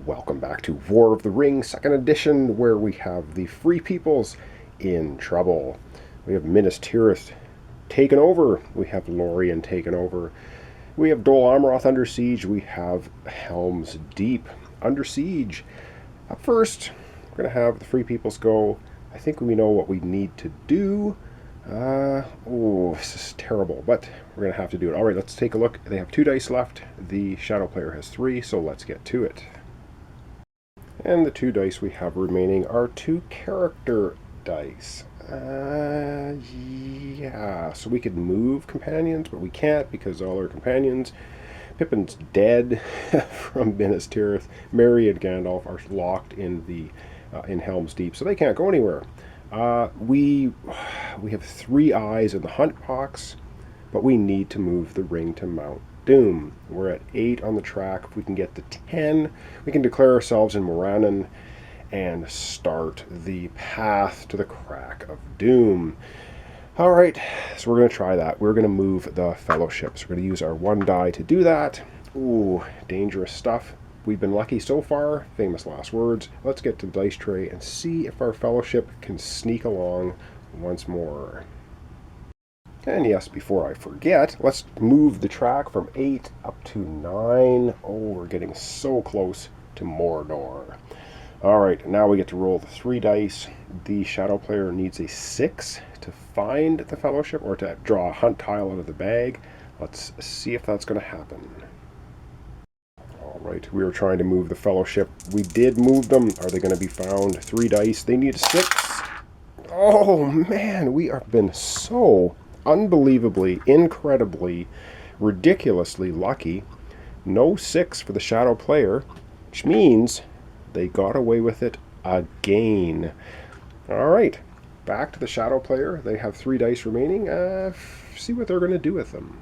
Welcome back to War of the Ring, 2nd edition, where we have the Free Peoples in trouble. We have Minas Tirith taken over. We have Lorien taken over. We have Dol Amroth under siege. We have Helm's Deep under siege. Up first, we're going to have the Free Peoples go. I think we know what we need to do. This is terrible, but we're going to have to do it. All right, let's take a look. They have 2 dice left. The Shadow player has 3, so let's get to it. And the 2 dice we have remaining are 2 character dice. Yeah, so we could move companions, but we can't because all our companions, Pippin's dead from Minas Tirith. Merry and Gandalf are locked in the in Helm's Deep, so they can't go anywhere. We have 3 eyes in the hunt box, but we need to move the ring to Mount Doom. We're at 8 on the track. If we can get to 10, we can declare ourselves in Morannon and start the path to the crack of doom. All right, so we're going to try that. We're going to move the fellowships. We're going to use our 1 die to do that. Ooh, dangerous stuff. We've been lucky so far. Famous last words. Let's get to the dice tray and see if our fellowship can sneak along once more. And yes, before I forget, let's move the track from 8 up to 9. Oh, we're getting so close to Mordor. Alright, now we get to roll the 3 dice. The Shadow player needs a 6 to find the fellowship, or to draw a hunt tile out of the bag. Let's see if that's going to happen. Alright, we were trying to move the fellowship. We did move them. Are they going to be found? 3 dice. They need a 6. Oh man, we have been so unbelievably, incredibly, ridiculously lucky. No 6 for the Shadow player, which means they got away with it again. Alright, back to the Shadow player. They have 3 dice remaining. See what they're going to do with them.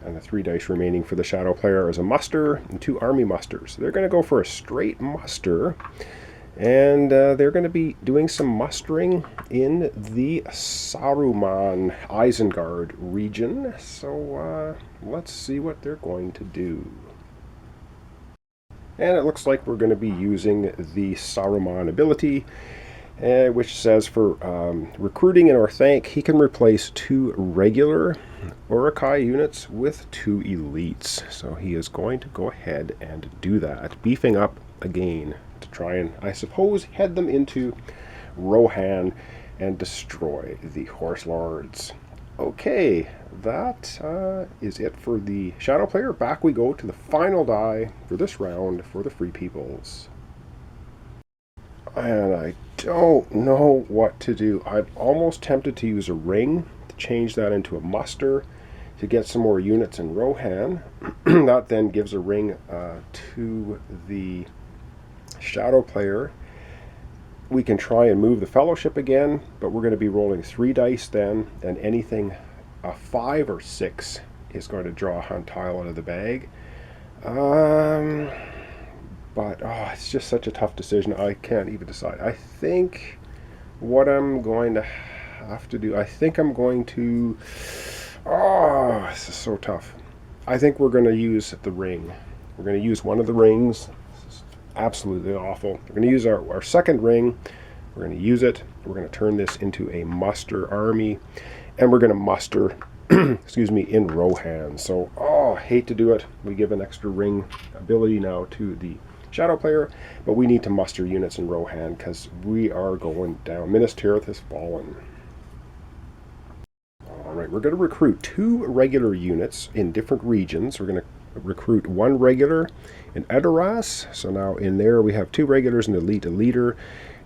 And the 3 dice remaining for the Shadow player is a muster and 2 army musters. They're going to go for a straight muster. And they're going to be doing some mustering in the Saruman Isengard region. So let's see what they're going to do. And it looks like we're going to be using the Saruman ability, which says for recruiting in Orthanc, he can replace 2 regular Uruk-hai units with 2 elites. So he is going to go ahead and do that, beefing up again to try and, I suppose, head them into Rohan and destroy the Horse Lords. Okay, that is it for the Shadow player. Back we go to the final die for this round for the Free Peoples. And I don't know what to do. I'm almost tempted to use a ring to change that into a muster to get some more units in Rohan. That then gives a ring to the Shadow player. We can try and move the fellowship again, but we're going to be rolling 3 dice then, and anything a 5 or 6 is going to draw a hunt tile out of the bag. But it's just such a tough decision. I can't even decide. I think what I'm going to have to do, I think I'm going to, this is so tough. I think we're going to use the ring. We're going to use one of the rings. Absolutely awful. We're going to use our 2nd ring. We're going to use it. We're going to turn this into a muster army, and we're going to muster excuse me, in Rohan. So I hate to do it. We give an extra ring ability now to the Shadow player, but we need to muster units in Rohan because we are going down. Minas Tirith has fallen. Alright, we're going to recruit 2 regular units in different regions. We're going to recruit 1 regular in Edoras. So now in there we have 2 regulars, an elite, a leader,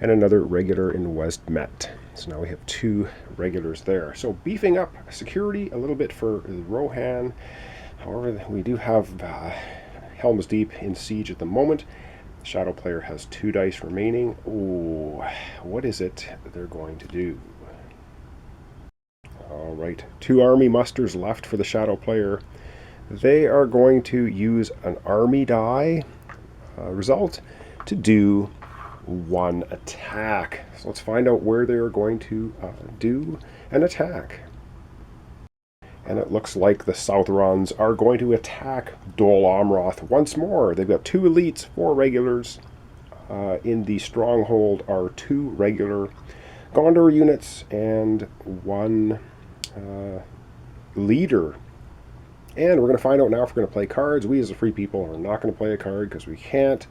and another regular in Westmet. So now we have 2 regulars there. So beefing up security a little bit for Rohan. However, we do have Helm's Deep in siege at the moment. The Shadow player has 2 dice remaining. Ooh, what is it they're going to do? Alright, 2 army musters left for the Shadow player. They are going to use an army die result to do 1 attack. So let's find out where they are going to do an attack. And it looks like the Southrons are going to attack Dol Amroth once more. They've got 2 elites, 4 regulars. In the stronghold are 2 regular Gondor units and 1 leader. And we're going to find out now if we're going to play cards. We as a free people are not going to play a card because we can't.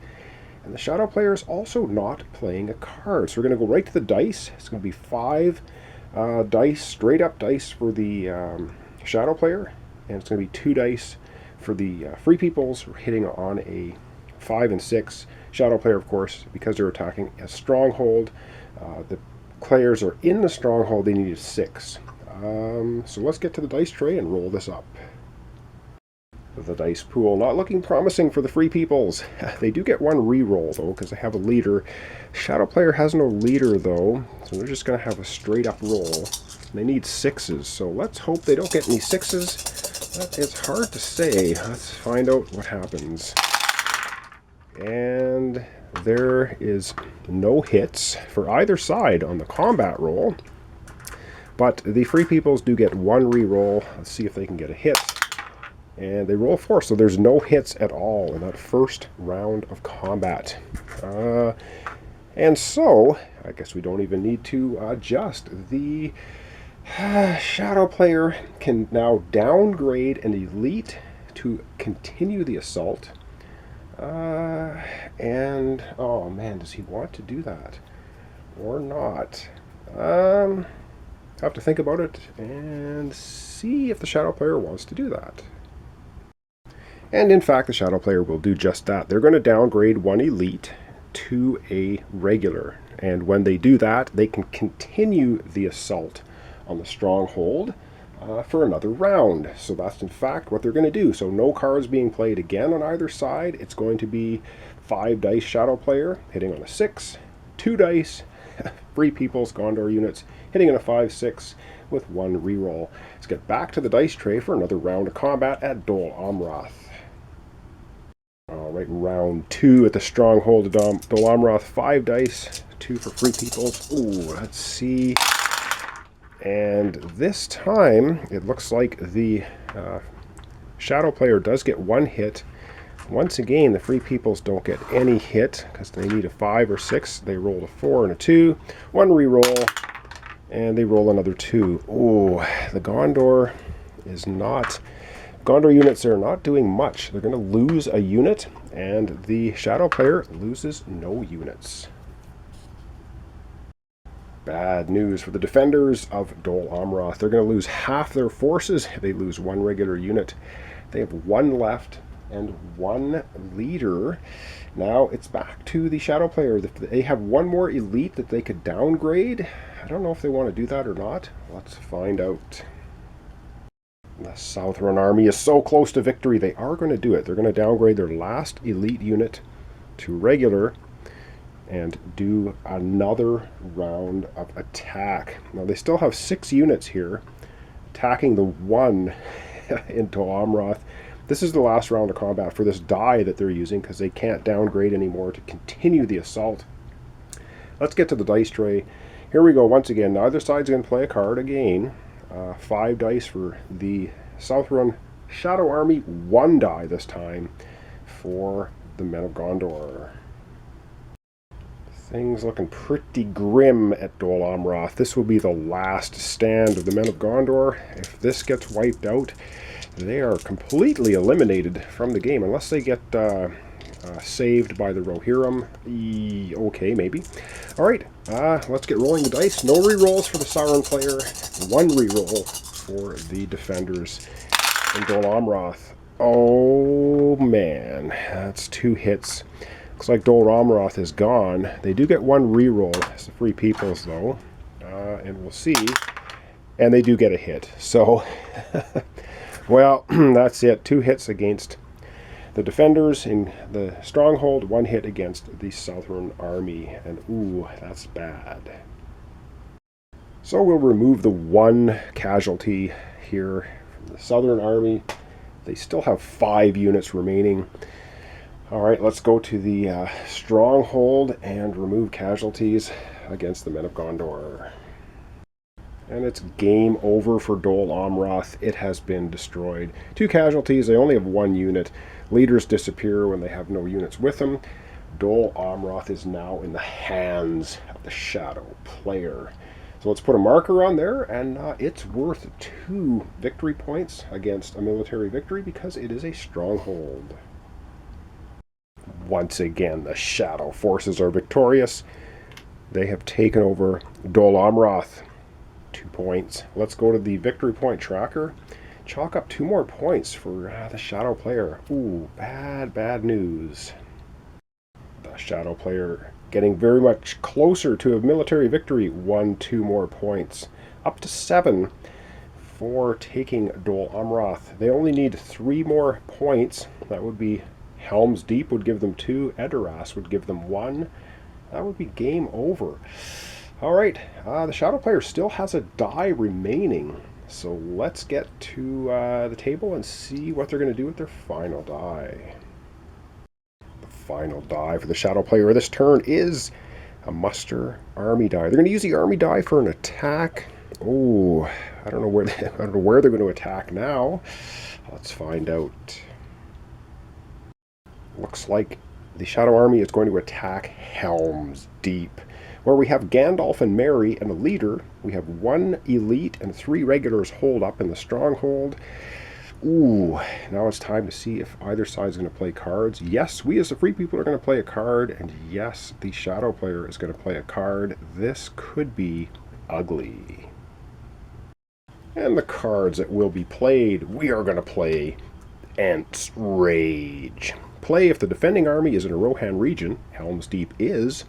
And the shadow player is also not playing a card. So we're going to go right to the dice. It's going to be 5 dice, straight up dice for the shadow player. And it's going to be 2 dice for the free peoples. We're hitting on a 5 and 6. Shadow player, of course, because they're attacking a stronghold. The players are in the stronghold. They need a 6. So let's get to the dice tray and roll this up. The dice pool not looking promising for the free peoples. They do get 1 reroll though because they have a leader. Shadow player has no leader though, so they're just going to have a straight up roll. They need 6s, so let's hope they don't get any 6s. It's hard to say. Let's find out what happens. And there is no hits for either side on the combat roll, but the free peoples do get 1 reroll. Let's see if they can get a hit. And they roll 4, so there's no hits at all in that first round of combat. And so, I guess we don't even need to adjust. The shadow player can now downgrade an elite to continue the assault. And, oh man, does he want to do that? Or not? Have to think about it and see if the shadow player wants to do that. And in fact, the shadow player will do just that. They're going to downgrade 1 elite to a regular. And when they do that, they can continue the assault on the stronghold for another round. So that's in fact what they're going to do. So no cards being played again on either side. It's going to be 5 dice shadow player hitting on a 6, 2 dice free people's Gondor units hitting on a 5-6 with 1 reroll. Let's get back to the dice tray for another round of combat at Dol Amroth. Alright, round 2 at the stronghold of Dol Amroth. 5 dice, 2 for free peoples. Ooh, let's see. And this time, it looks like the shadow player does get 1 hit. Once again, the free peoples don't get any hit because they need a 5 or 6. They rolled a 4 and a 2. 1 reroll, and they roll another 2. Ooh, the Gondor is not... Gondor units are not doing much. They're going to lose a unit, and the shadow player loses no units. Bad news for the defenders of Dol Amroth. They're going to lose half their forces. They lose 1 regular unit. They have 1 left and 1 leader. Now it's back to the shadow player. They have 1 more elite that they could downgrade. I don't know if they want to do that or not. Let's find out. The Southron army is so close to victory. They are going to do it. They're going to downgrade their last elite unit to regular and do another round of attack. Now they still have 6 units here attacking the 1 in Dol Amroth. This is the last round of combat for this die that they're using because they can't downgrade anymore to continue the assault. Let's get to the dice tray. Here we go once again. Neither side's going to play a card again. 5 dice for the Southron Shadow Army, 1 die this time for the Men of Gondor. Things looking pretty grim at Dol Amroth. This will be the last stand of the Men of Gondor. If this gets wiped out, they are completely eliminated from the game unless they get saved by the Rohirrim. Okay, maybe. Alright, let's get rolling the dice. No rerolls for the Sauron player. 1 reroll for the defenders in Dol Amroth. Oh man, that's 2 hits. Looks like Dol Amroth is gone. They do get 1 reroll as the free peoples though. And we'll see. And they do get a hit. So, well, that's it. 2 hits against the defenders in the stronghold, 1 hit against the Southern army, and ooh, that's bad. So we'll remove the 1 casualty here from the Southern army. They still have 5 units remaining. Alright, let's go to the stronghold and remove casualties against the Men of Gondor. And it's game over for Dol Amroth. It has been destroyed. 2 casualties. They only have 1 unit. Leaders disappear when they have no units with them. Dol Amroth is now in the hands of the Shadow player. So let's put a marker on there, and it's worth 2 victory points against a military victory because it is a stronghold. Once again, the Shadow forces are victorious. They have taken over Dol Amroth. 2 points. Let's go to the victory point tracker. Chalk up 2 more points for the Shadow player. Ooh, bad news. The Shadow player getting very much closer to a military victory. 2 more points. Up to 7 for taking Dol Amroth. They only need 3 more points. That would be Helm's Deep would give them 2. Edoras would give them 1. That would be game over. Alright, the Shadow player still has a die remaining. So let's get to the table and see what they're going to do with their final die. The final die for the Shadow player this turn is a muster army die. They're going to use the army die for an attack. Oh, I don't know where they're going to attack now. Let's find out. Looks like the Shadow Army is going to attack Helm's Deep, where we have Gandalf and Merry and a leader. We have 1 elite and 3 regulars holed up in the stronghold. Ooh, now it's time to see if either side is going to play cards. Yes, we as the free people are going to play a card, and yes, the Shadow player is going to play a card. This could be ugly. And the cards that will be played, we are going to play Ent's Rage. Play if the defending army is in a Rohan region, Helm's Deep is,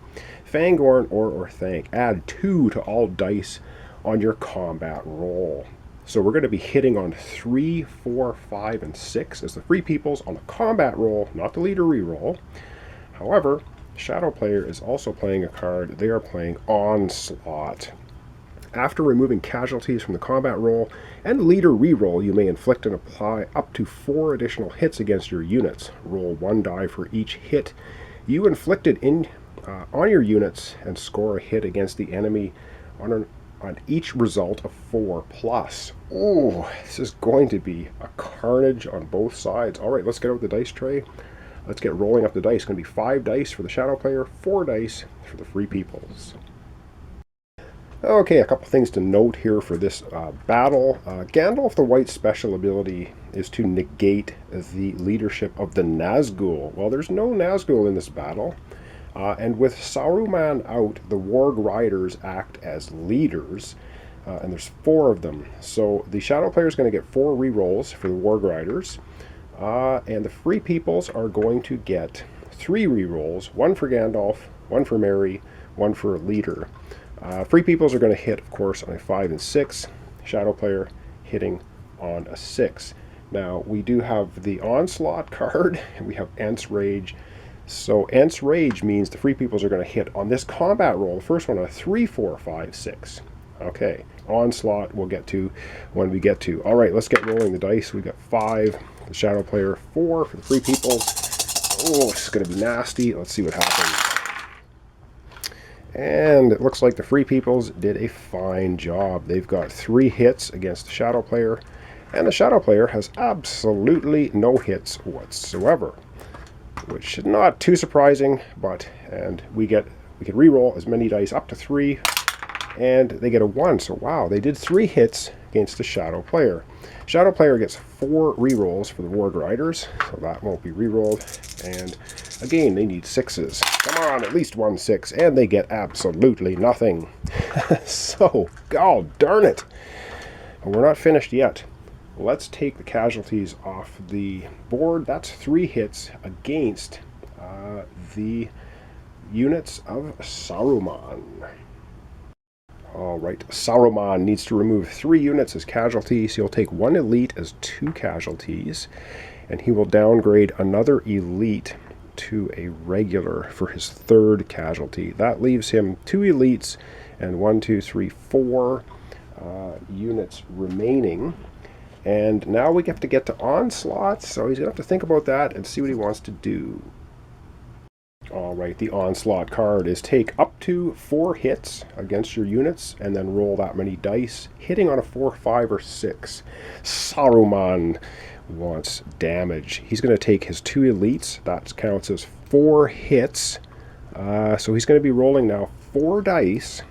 Fangorn or Orthanc. Add 2 to all dice on your combat roll. So we're going to be hitting on 3, 4, 5, and 6 as the free peoples on the combat roll, not the leader reroll. However, Shadow player is also playing a card. They are playing Onslaught. After removing casualties from the combat roll and leader reroll, you may inflict and apply up to 4 additional hits against your units. Roll 1 die for each hit you inflicted on your units and score a hit against the enemy on each result of 4+. Ooh, this is going to be a carnage on both sides. All right, let's get out the dice tray. Let's get rolling up the dice. It's going to be 5 dice for the Shadow player, 4 dice for the free peoples. Okay, a couple things to note here for this battle. Gandalf the White's special ability is to negate the leadership of the Nazgul. Well, there's no Nazgul in this battle. And with Saruman out, the Warg Riders act as leaders. And there's 4 of them. So the Shadow player is going to get 4 rerolls for the Warg Riders. And the Free Peoples are going to get 3 rerolls. 1 for Gandalf, 1 for Merry, 1 for a leader. Free Peoples are going to hit, of course, on a 5 and 6. Shadow player hitting on a 6. Now, we do have the Onslaught card, and we have Ent's Rage. So Ent's Rage means the Free Peoples are going to hit on this combat roll, the first one, a 3, 4, 5, 6. Okay, Onslaught we'll get to when we get to. All right, let's get rolling the dice. We got 5, the Shadow player, 4 for the Free Peoples. Oh, this is going to be nasty. Let's see what happens. And it looks like the Free Peoples did a fine job. They've got 3 hits against the Shadow player, and the Shadow player has absolutely no hits whatsoever, which is not too surprising. And we can reroll as many dice up to 3, and they get a 1. So wow, they did 3 hits against the Shadow player. Shadow player gets 4 rerolls for the Warg Riders, so that won't be rerolled. And again, they need 6s. Come on, at least 1 6, and they get absolutely nothing. So, god darn it. But we're not finished yet. Let's take the casualties off the board. That's 3 hits against the units of Saruman. Alright, Saruman needs to remove 3 units as casualties. He'll take 1 elite as 2 casualties, and he will downgrade another elite to a regular for his 3rd casualty. That leaves him 2 elites and 1, 2, 3, 4 units remaining. And now we have to get to Onslaught, so he's going to have to think about that and see what he wants to do. All right, the Onslaught card is take up to 4 hits against your units and then roll that many dice, hitting on a 4, 5, or 6. Saruman wants damage. He's going to take his 2 elites. That counts as 4 hits. So he's going to be rolling now 4 dice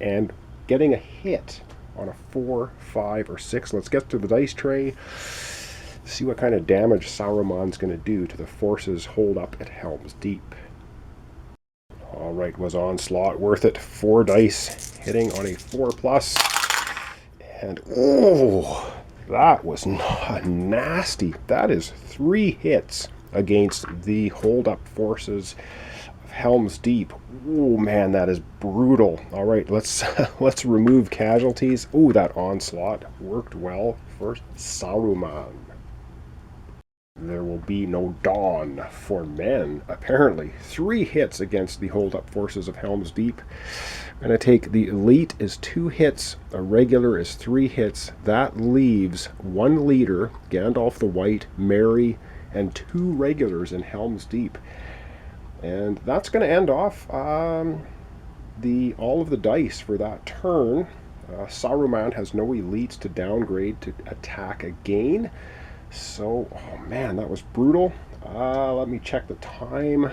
and getting a hit on a 4, 5, or 6. Let's get to the dice tray. See what kind of damage Saruman's going to do to the forces holed up at Helm's Deep. Alright, was Onslaught worth it? 4 dice, hitting on a 4+. And, oh, that was nasty. That is 3 hits against the holed-up forces of Helm's Deep. Oh, man, that is brutal. Alright, let's remove casualties. Oh, that Onslaught worked well for Saruman. There will be no dawn for men, apparently. 3 hits against the hold-up forces of Helm's Deep. I'm going to take the elite is 2 hits, a regular is 3 hits. That leaves 1 leader, Gandalf the White, Merry, and 2 regulars in Helm's Deep. And that's going to end off all of the dice for that turn. Saruman has no elites to downgrade to attack again. So, oh man, that was brutal. Let me check the time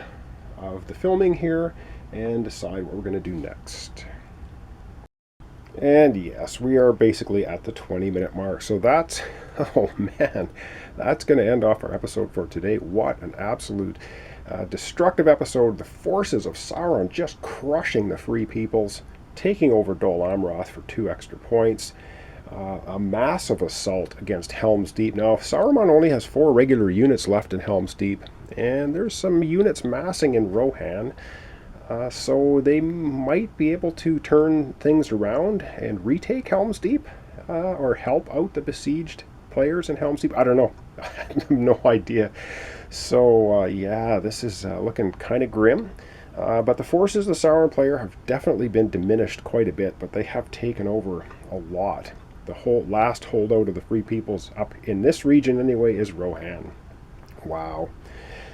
of the filming here and decide what we're going to do next. And yes, we are basically at the 20-minute mark. So that's, oh man, that's going to end off our episode for today. What an absolute destructive episode. The forces of Sauron just crushing the Free Peoples, taking over Dol Amroth for 2 extra points. A massive assault against Helm's Deep. Now, Saruman only has 4 regular units left in Helm's Deep, and there's some units massing in Rohan, so they might be able to turn things around and retake Helm's Deep, or help out the besieged players in Helm's Deep. I don't know. I have no idea. So, yeah, this is looking kind of grim. But the forces of the Sauron player have definitely been diminished quite a bit, but they have taken over a lot. The whole last holdout of the Free Peoples up in this region anyway is Rohan. Wow.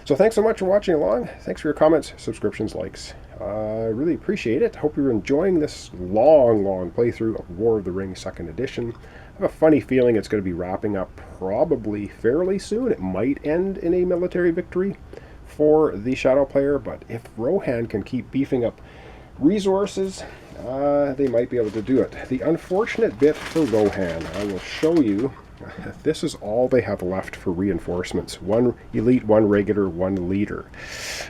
So thanks so much for watching along. Thanks for your comments, subscriptions, likes. I really appreciate it. Hope you're enjoying this long playthrough of War of the Rings 2nd Edition. I have a funny feeling it's going to be wrapping up probably fairly soon. It might end in a military victory for the Shadow player, but if Rohan can keep beefing up resources, they might be able to do it. The unfortunate bit for Rohan, I will show you, this is all they have left for reinforcements. 1 elite, 1 regular, 1 leader.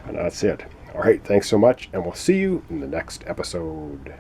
And that's it. Alright, thanks so much, and we'll see you in the next episode.